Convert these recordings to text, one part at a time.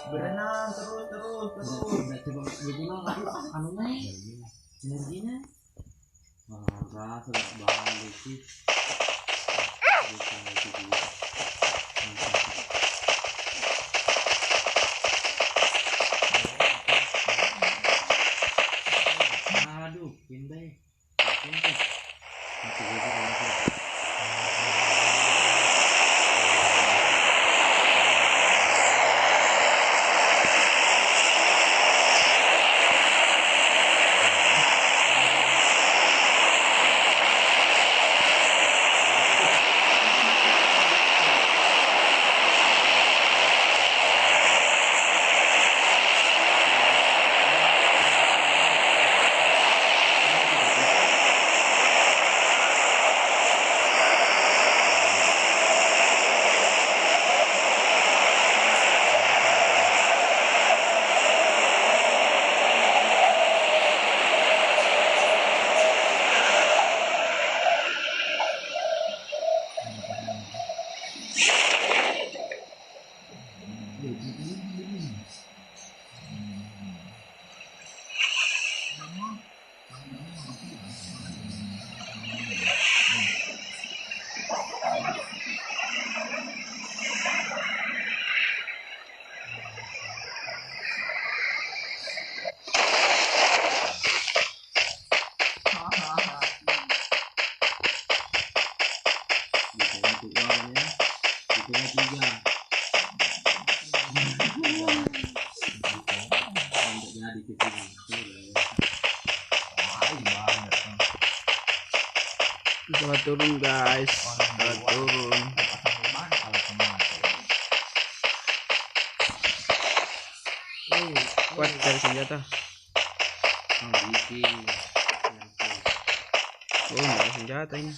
berenang terus anunya energinya marah sudah balik sih. Aduh pindah Salah turun guys, salah turun. Kuat dari senjata. Oh, nggak ada senjata ini.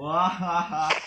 Wah.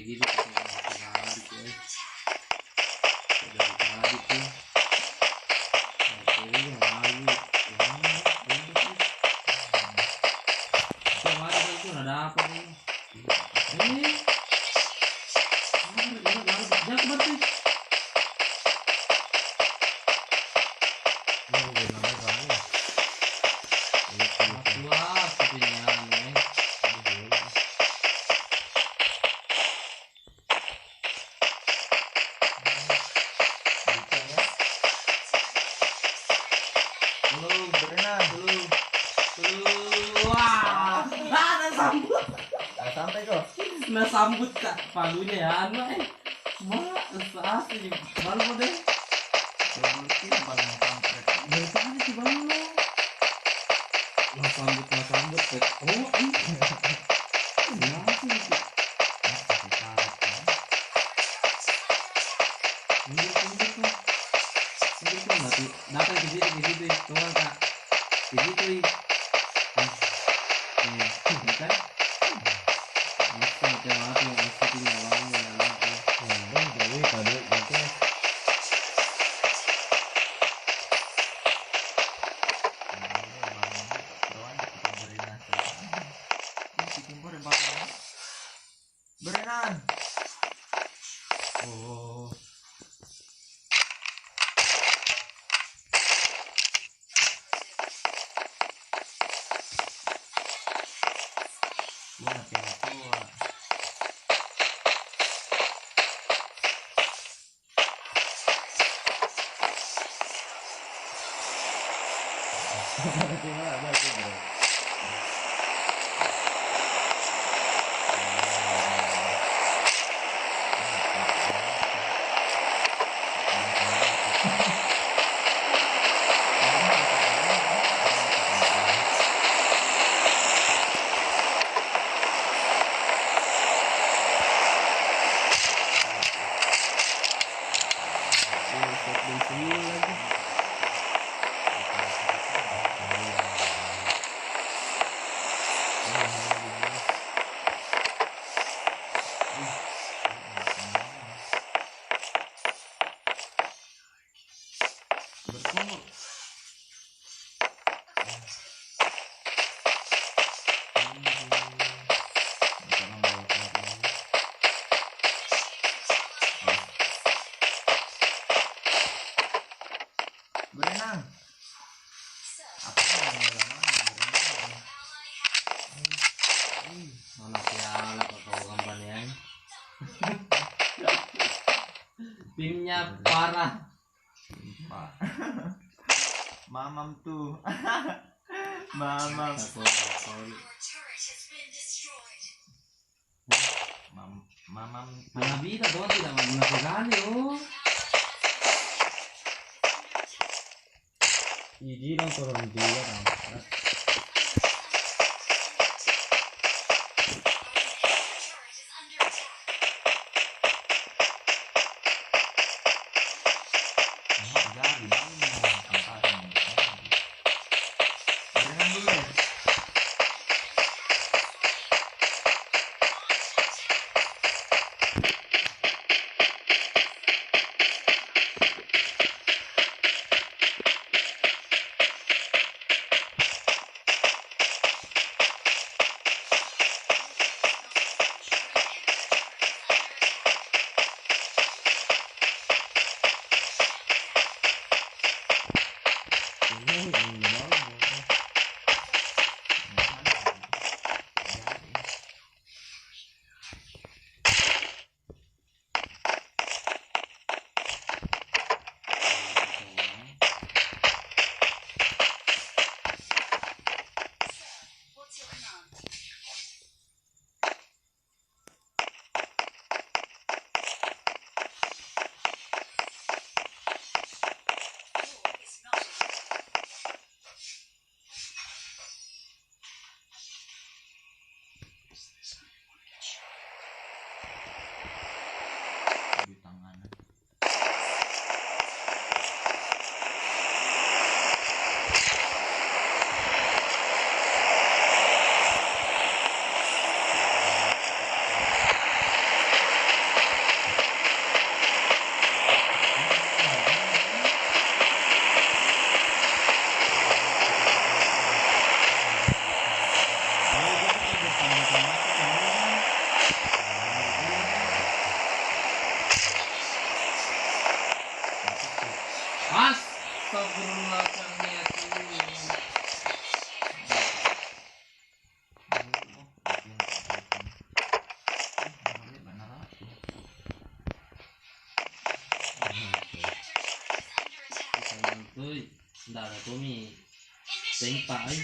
gitu kita tadi guys. Dari tadi tuh. Oke, lagi. Yang ada itu ada apa nih? Ini. Jangan berarti. Wah, sepinya nih. Belum, berenang. Belum. Wah, ada sambut. Sampai kok. Nah sambut kak palunya ya, anak asli malu deh. Mungkin paling kampret. Dari tadi sih bang lo. Nah sambut kok. Oh ini. Kenapa sih itu? Ini tuh mati. Datang ke situ, tuan kak. Ke situ. Kan? Masa macam apa yang mesti tinggal lama ya lah. Jadi tadi nanti berenang. Oh. Gua ngapain tua. Gimana ada tuh bro? Berenang. Apa namanya? Mana piala kok tahu kampanye. Timnya parah. Pak. Mamam tuh. Mamam. Mamam. Mana bisa tuh tidak menggunakan sekali oh. Iji dong turun dia dong. Nggak ada tuh mi. Tempa ay.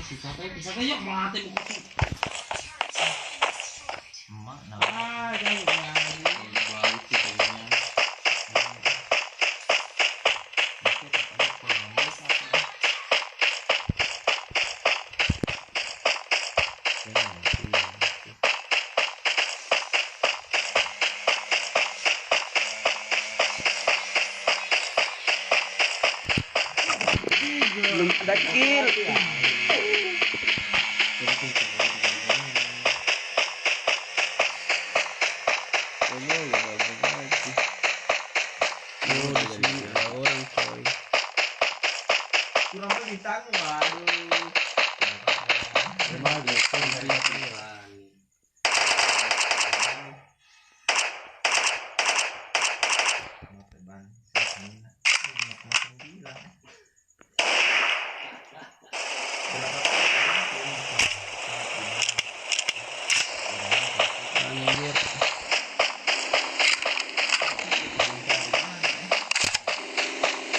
Bisa kayak yuk mati buku. Emak Ah, jangan balik sih kayaknya. Belum ada kill. Oh, di sini ada orang coy. kurang lebih tanggung, aduh. Kembali ke pilihan. Anjir.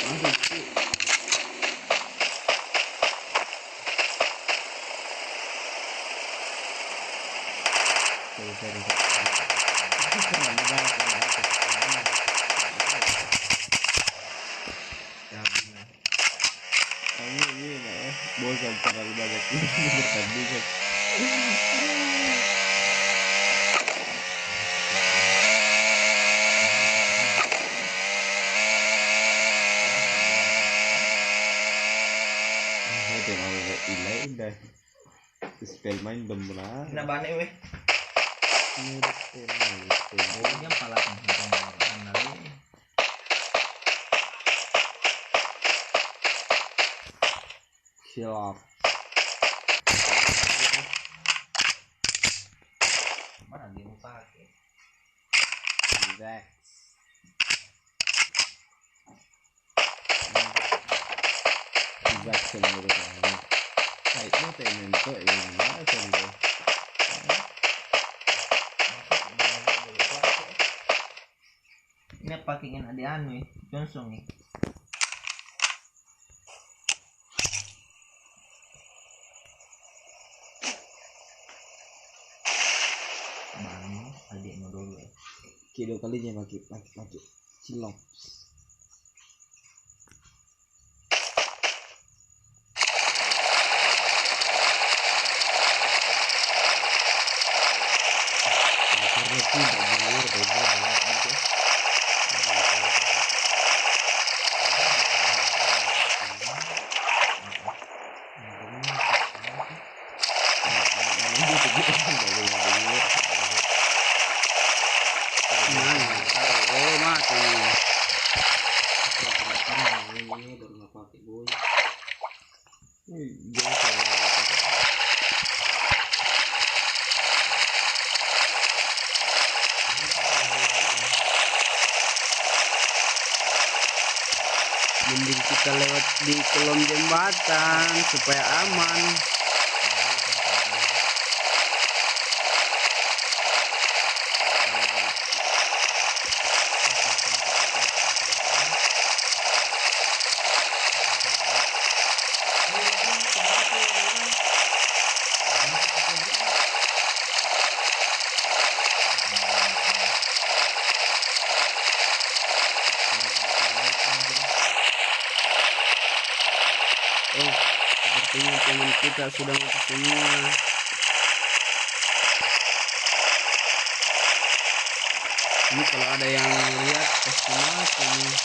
Masuk sih. Bosan terlalu banyak bertandingan. Itu mau ilai udah spell main benar. Kena bane weh. Ini udah spell main. Pokoknya pala penghitungan lagi. Siap. Mana dia mau pakai? Relax. Relax dulu kan. Kayak itu temen tuh yang mana tuh? Ini pakingin adi anu ya, Johnson nih. Bang, adiknya dulu ya. Kilo kalinya maki cilok. Karena tidak benar benar. Oh mati. Baru nggak pakai boy. Mending kita lewat di kolong jembatan supaya aman. Oh, sepertinya teman kita sudah mati semua. Ini kalau ada yang lihat pasti mati nih.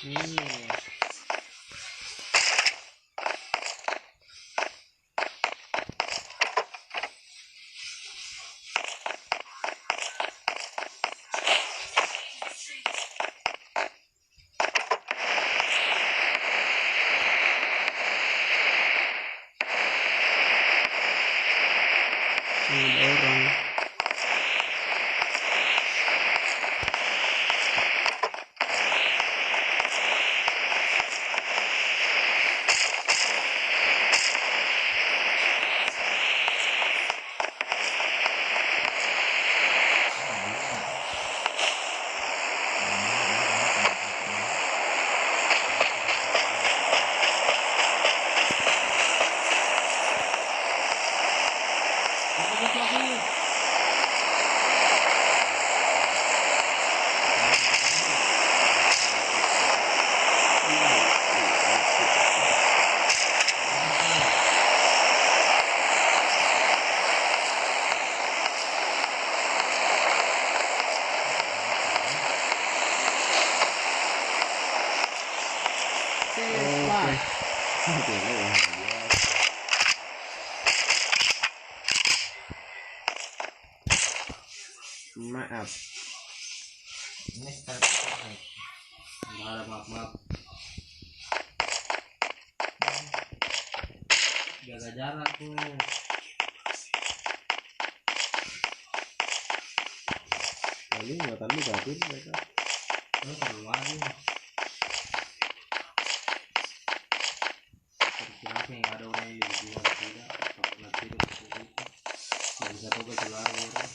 Ada orang. Maaf. Ini start attack. Maaf. Jaga jarak tuh. Ini buatan lu gabut mereka. Terus terlalu lagi. Kenapa yang ada orang yang lebih dua tidak? Kalau nanti itu nggak bisa tuh keluar orang.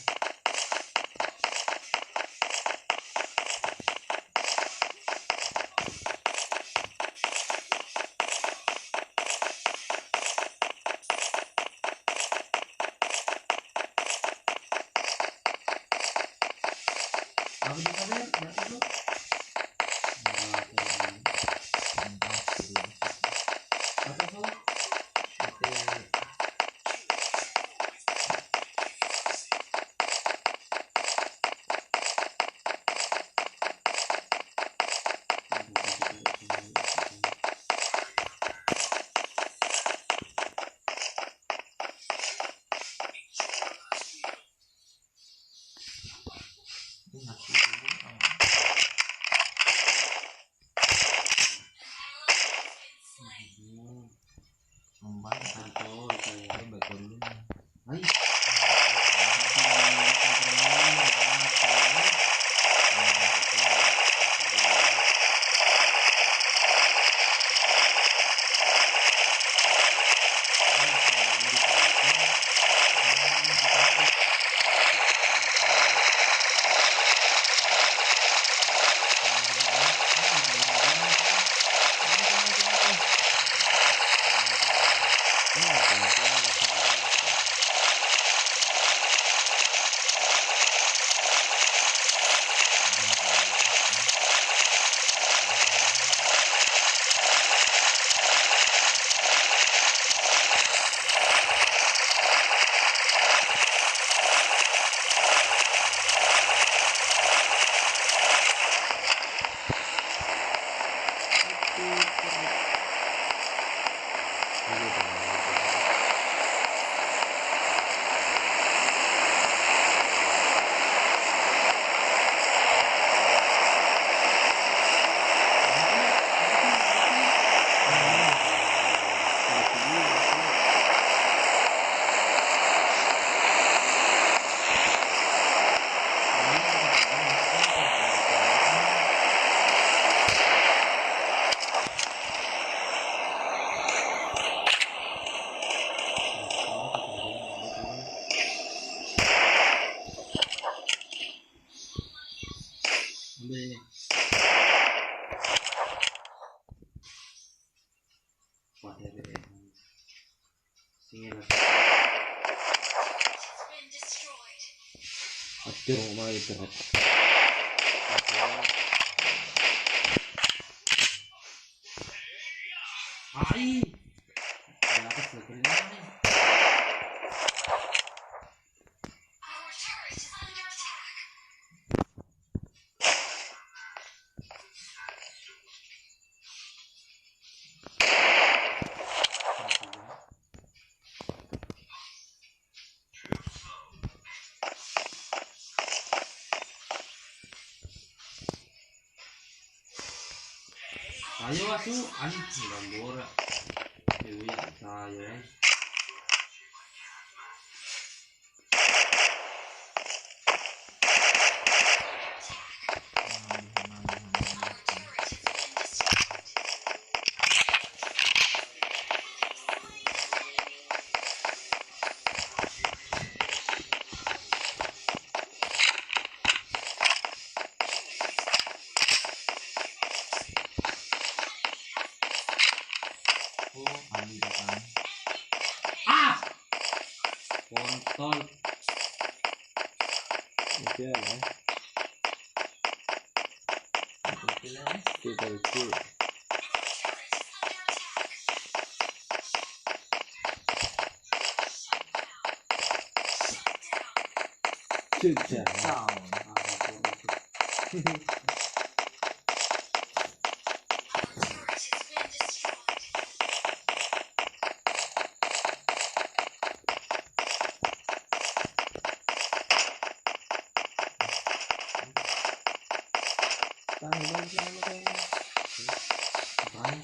Apa di sana? Nanti lu. Apa salah? Aduh, mau berat. Ai. Ya apa sih ini? masuk anjing Gambora. Dewi saya. Oh, Andi datang. Ah! Kontol. Itu ya. Kita lucu. Sudah. Apaan?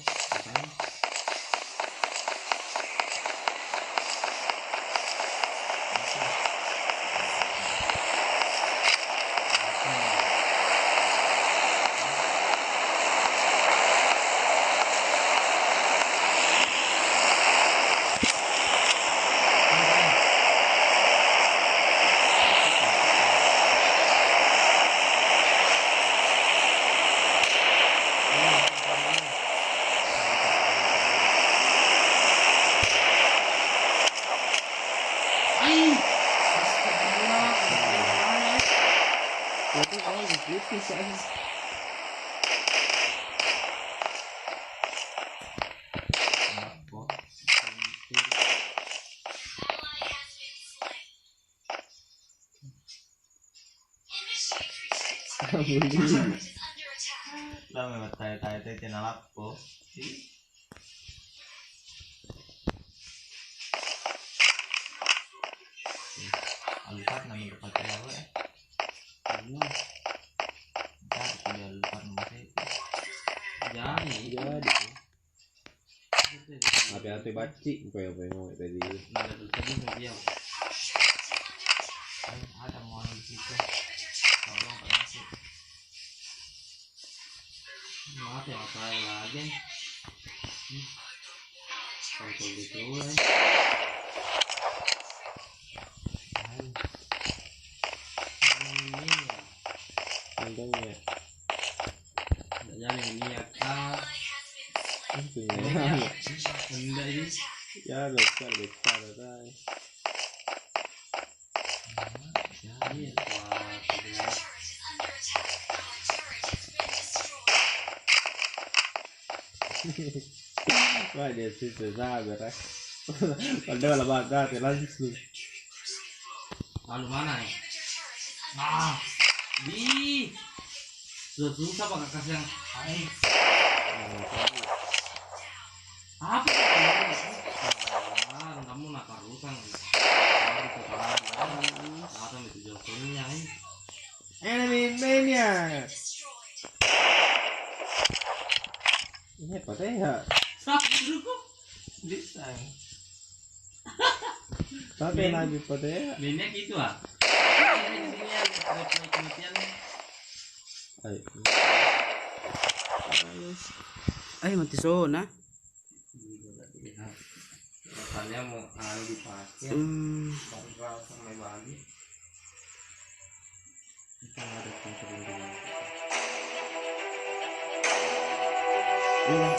Itu kalau gitu saya. Lah memang tanya-tanya channel apa? Alipat nama depan apa ya? Iya. Entar tinggal lupa nama saya. Jadi. Hati-hati baci, apa mau tadi. Nada tuh tadi dia. Ada mau di situ. Tolong Pak masuk. Maaf ya saya lagi. Kontol gitu ya. Untungnya. Jangan ini ya kak. Untungnya. Enggak ini. Ya besar kan. Jadi kuat ya. Wah dia sih sabar ya. Padahal lebat banget langsung. Lalu mana nih? Ah, di susah pakai kasih yang lain. Apa? Kamu nakar utang. Atau itu jawabannya ini. Enemy maniac. Ini apa ya? Dulu kok Bisa. Tapi lagi pada ya. minyak itu ah. Ini replay kematian. Ayo. Ay, mati zona. Makanya mau dipakai. Baru sama bagi. Kita ada perlindungan. Iya,